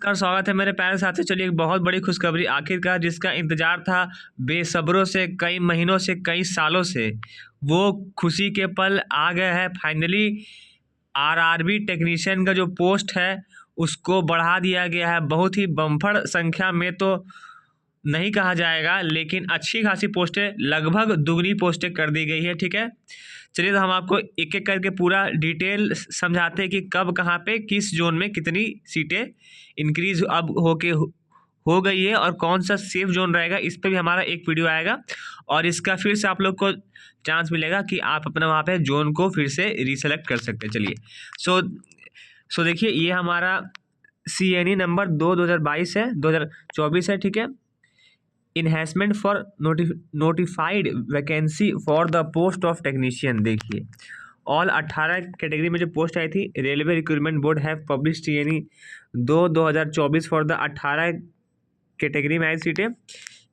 कर स्वागत है मेरे प्यारे साथी। चलिए एक बहुत बड़ी खुशखबरी आखिरकार जिसका इंतजार था बेसब्रों से, कई महीनों से, कई सालों से, वो खुशी के पल आ गए हैं फाइनली। आरआरबी टेक्नीशियन का जो पोस्ट है उसको बढ़ा दिया गया है। बहुत ही बम्पर संख्या में तो नहीं कहा जाएगा, लेकिन अच्छी खासी पोस्टें, लगभग दुगनी पोस्टें कर दी गई है। ठीक है, चलिए तो हम आपको एक एक करके पूरा डिटेल समझाते हैं कि कब कहाँ पे किस जोन में कितनी सीटें इंक्रीज अब हो गई है और कौन सा सेफ जोन रहेगा। इस पे भी हमारा एक वीडियो आएगा और इसका फिर से आप लोग को चांस मिलेगा कि आप अपना वहाँ पे जोन को फिर से रिसेलेक्ट कर सकते हैं। चलिए सो देखिए, ये हमारा CNE नंबर 2022 है, 2024 है। ठीक है, enhancement for notified vacancy for the post of technician. देखिए ऑल 18 कैटेगरी में जो पोस्ट आई थी, railway recruitment board have publish CNE 2024 for the 18 category में आई सीटें।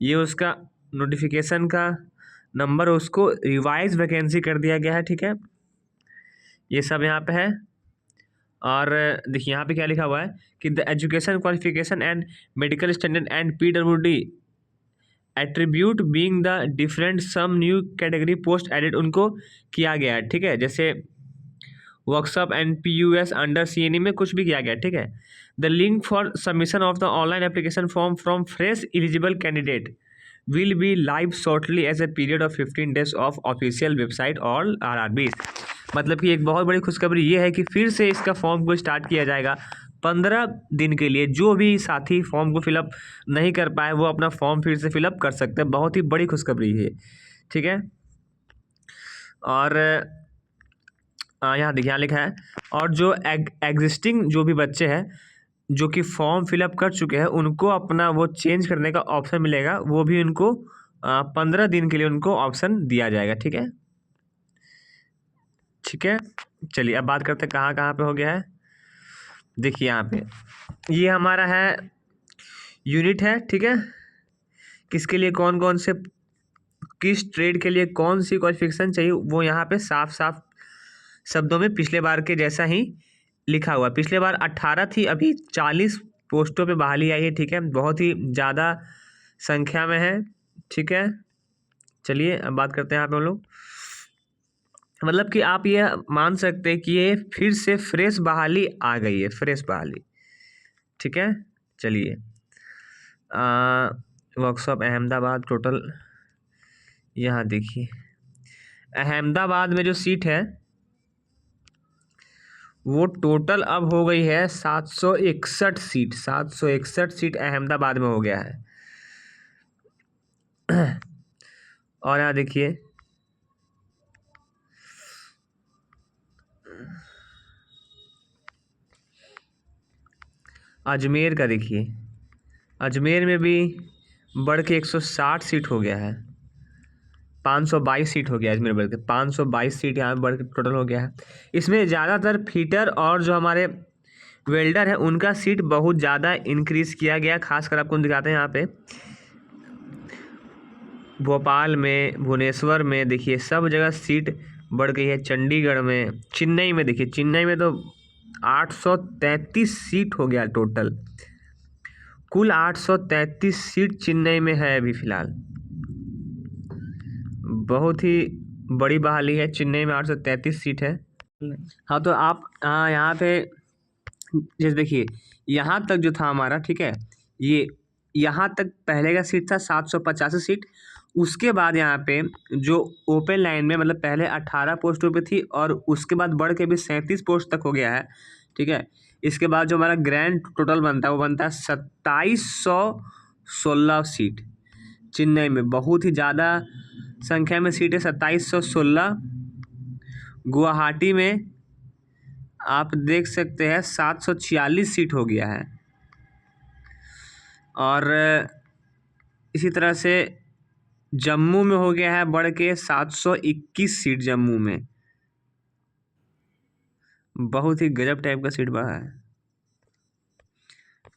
ये उसका नोटिफिकेशन का नंबर, उसको रिवाइज वैकेंसी कर दिया गया है। ठीक है, ये सब यहाँ पे है। और देखिए यहाँ पे क्या लिखा हुआ है कि the education qualification and medical standard and PWD attribute being the different some new category post added उनको किया गया है। ठीक है, जैसे workshop and PUS under CNE में कुछ भी किया गया। ठीक है, the link for submission of the online application form from fresh eligible candidate will be live shortly as a period of 15 days of official website और RRB। मतलब कि एक बहुत बड़ी खुशखबरी ये है कि फिर से इसका फॉर्म को स्टार्ट किया जाएगा 15 दिन के लिए। जो भी साथी फॉर्म को फिलअप नहीं कर पाए वो अपना फॉर्म फिर से फिलअप कर सकते हैं। बहुत ही बड़ी खुशखबरी है। ठीक है, और यहाँ देखिए, यहाँ लिखा है और जो एग्जिस्टिंग जो भी बच्चे हैं जो कि फॉर्म फिलअप कर चुके हैं उनको अपना वो चेंज करने का ऑप्शन मिलेगा। वो भी उनको 15 दिन के लिए उनको ऑप्शन दिया जाएगा। ठीक है, ठीक है, चलिए अब बात करते हैं कहाँ कहाँ पे हो गया है। देखिए यहाँ पे ये हमारा है यूनिट है। ठीक है, किसके लिए कौन कौन से, किस ट्रेड के लिए कौन सी क्वालिफिकेशन चाहिए, वो यहाँ पे साफ साफ शब्दों में पिछले बार के जैसा ही लिखा हुआ। पिछले बार 18 थी, अभी 40 पोस्टों पे बहाली आई है। ठीक है, बहुत ही ज़्यादा संख्या में है। ठीक है, चलिए अब बात करते हैं यहाँ पे हम लोग। मतलब कि आप ये मान सकते हैं कि ये फिर से फ्रेश बहाली आ गई है, फ्रेश बहाली। ठीक है, चलिए वर्कशॉप अहमदाबाद टोटल, यहाँ देखिए अहमदाबाद में जो सीट है वो टोटल अब हो गई है 761 सीट। 761 सीट अहमदाबाद में हो गया है। और यहाँ देखिए अजमेर का, देखिए अजमेर में भी बढ़ के 160 सीट हो गया है। 522 सीट हो गया अजमेर बढ़ के, 522 सीट यहाँ बढ़ के टोटल हो गया है। इसमें ज़्यादातर फीटर और जो हमारे वेल्डर हैं उनका सीट बहुत ज़्यादा इंक्रीज़ किया गया। खासकर आपको दिखाते हैं यहाँ पे भोपाल में, भुवनेश्वर में, देखिए सब जगह सीट बढ़ गई है। चंडीगढ़ में, चेन्नई में, देखिए चेन्नई में तो 833 सीट हो गया टोटल। कुल 833 सीट चेन्नई में है अभी फ़िलहाल। बहुत ही बड़ी बहाली है। चेन्नई में 833 सीट है। हाँ तो आप यहाँ पे जैसे देखिए यहाँ तक जो था हमारा, ठीक है, ये यहाँ तक पहले का सीट था 785 सीट। उसके बाद यहाँ पे जो ओपन लाइन में, मतलब पहले 18 पोस्टों पे थी और उसके बाद बढ़ के भी 37 पोस्ट तक हो गया है। ठीक है, इसके बाद जो हमारा ग्रैंड टोटल बनता है वो बनता है 2716 सीट। चेन्नई में बहुत ही ज़्यादा संख्या में सीटें, 2716। गुवाहाटी में आप देख सकते हैं 746 सीट हो गया है। और इसी तरह से जम्मू में हो गया है बढ़ के 721 सीट। जम्मू में बहुत ही गजब टाइप का सीट बढ़ा है।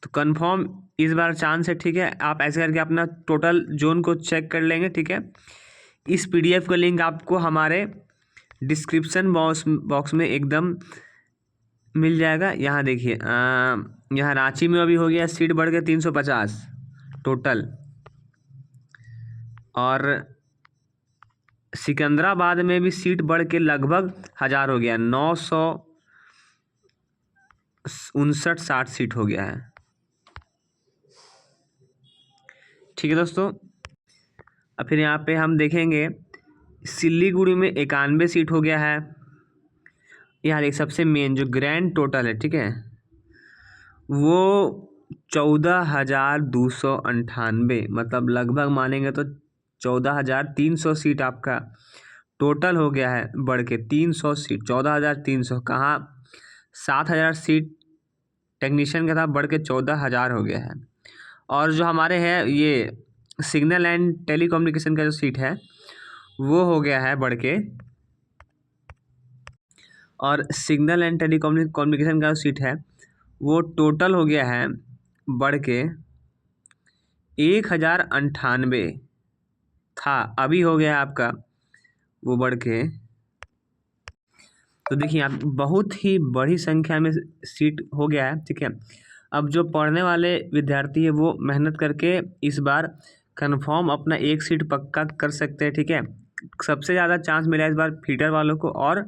तो कंफर्म इस बार चांस है। ठीक है, आप ऐसे करके अपना टोटल जोन को चेक कर लेंगे। ठीक है, इस PDF का लिंक आपको हमारे डिस्क्रिप्शन बॉक्स में एकदम मिल जाएगा। यहाँ देखिए यहाँ रांची में अभी हो गया सीट बढ़ के 350 टोटल, और सिकंदराबाद में भी सीट बढ़ के लगभग 1000 हो गया, 959-60 सीट हो गया है। ठीक है दोस्तों, अब फिर यहाँ पे हम देखेंगे सिल्लीगुड़ी में 91 सीट हो गया है। यहाँ एक सबसे मेन जो ग्रैंड टोटल है, ठीक है, वो 14,298, मतलब लगभग मानेंगे तो 14,300 सीट आपका टोटल हो गया है बढ़ के 300 सीट। 14,300 कहाँ, 7,000 सीट टेक्नीशियन का था, बढ़ के 14,000 हो गया है। और जो हमारे हैं ये सिग्नल एंड टेलीकम्युनिकेशन का जो सीट है वो हो गया है बढ़ के, और सिग्नल एंड टेलीकम्युनिकेशन का जो सीट है वो टोटल हो गया है बढ़ के 1,098 था, अभी हो गया है आपका वो बढ़ के। तो देखिए आप बहुत ही बड़ी संख्या में सीट हो गया है। ठीक है, अब जो पढ़ने वाले विद्यार्थी है वो मेहनत करके इस बार कंफर्म अपना एक सीट पक्का कर सकते हैं। ठीक है, सबसे ज़्यादा चांस मिला है इस बार फीटर वालों को और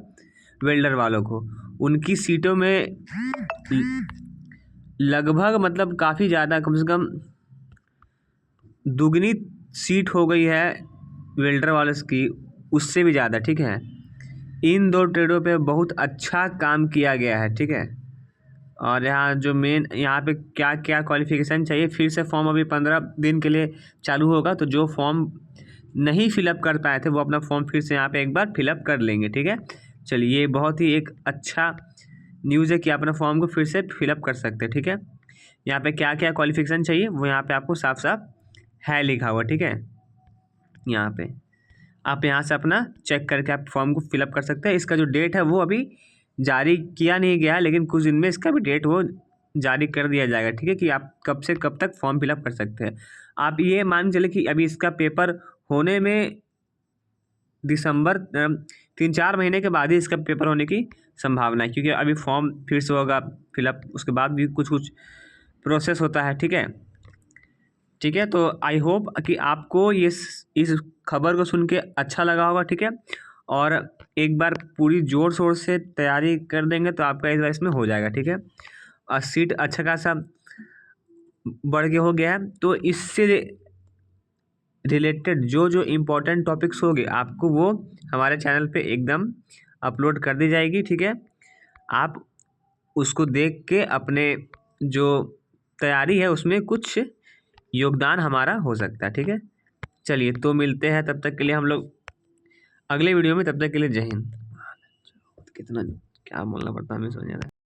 वेल्डर वालों को। उनकी सीटों में लगभग मतलब काफ़ी ज़्यादा, कम से कम दुगनी सीट हो गई है वेल्डर वाले की, उससे भी ज़्यादा। ठीक है, इन दो ट्रेडों पे बहुत अच्छा काम किया गया है। ठीक है, और यहाँ जो मेन यहाँ पे क्या क्या क्वालिफ़िकेशन चाहिए, फिर से फॉर्म अभी 15 दिन के लिए चालू होगा, तो जो फॉर्म नहीं फिलअप कर पाए थे वो अपना फॉर्म फिर से यहाँ पे एक बार फिलअप कर लेंगे। ठीक है, चलिए ये बहुत ही एक अच्छा न्यूज़ है कि आप अपना फॉर्म को फिर से फिलअप कर सकते हैं। ठीक है, यहाँ पे क्या क्या क्वालिफ़िकेशन चाहिए वो यहाँ पे आपको साफ साफ है लिखा हुआ। ठीक है, यहाँ पे आप यहाँ से अपना चेक करके आप फॉर्म को फिलअप कर सकते हैं। इसका जो डेट है वो अभी जारी किया नहीं गया है, लेकिन कुछ दिन में इसका भी डेट वो जारी कर दिया जाएगा। ठीक है, कि आप कब से कब तक फॉर्म फिलअप कर सकते हैं। आप ये मान चले कि अभी इसका पेपर होने में दिसंबर 3-4 महीने के बाद ही इसका पेपर होने की संभावना है, क्योंकि अभी फॉर्म फिर से होगा फिलअप, उसके बाद भी कुछ कुछ प्रोसेस होता है। ठीक है, ठीक है, तो आई होप कि आपको ये इस खबर को सुन के अच्छा लगा होगा। ठीक है, और एक बार पूरी ज़ोर शोर से तैयारी कर देंगे तो आपका इस बार इसमें हो जाएगा। ठीक है, और सीट अच्छा खासा बढ़ के हो गया है, तो इससे रिलेटेड जो जो इम्पोर्टेंट टॉपिक्स होंगे आपको वो हमारे चैनल पे एकदम अपलोड कर दी जाएगी। ठीक है, आप उसको देख के अपने जो तैयारी है उसमें कुछ योगदान हमारा हो सकता है। ठीक है, चलिए तो मिलते हैं तब तक के लिए हम लोग अगले वीडियो में। तब तक के लिए जय हिंद। कितना क्या बोलना पड़ता है हमें समझ नहीं आ रहा है।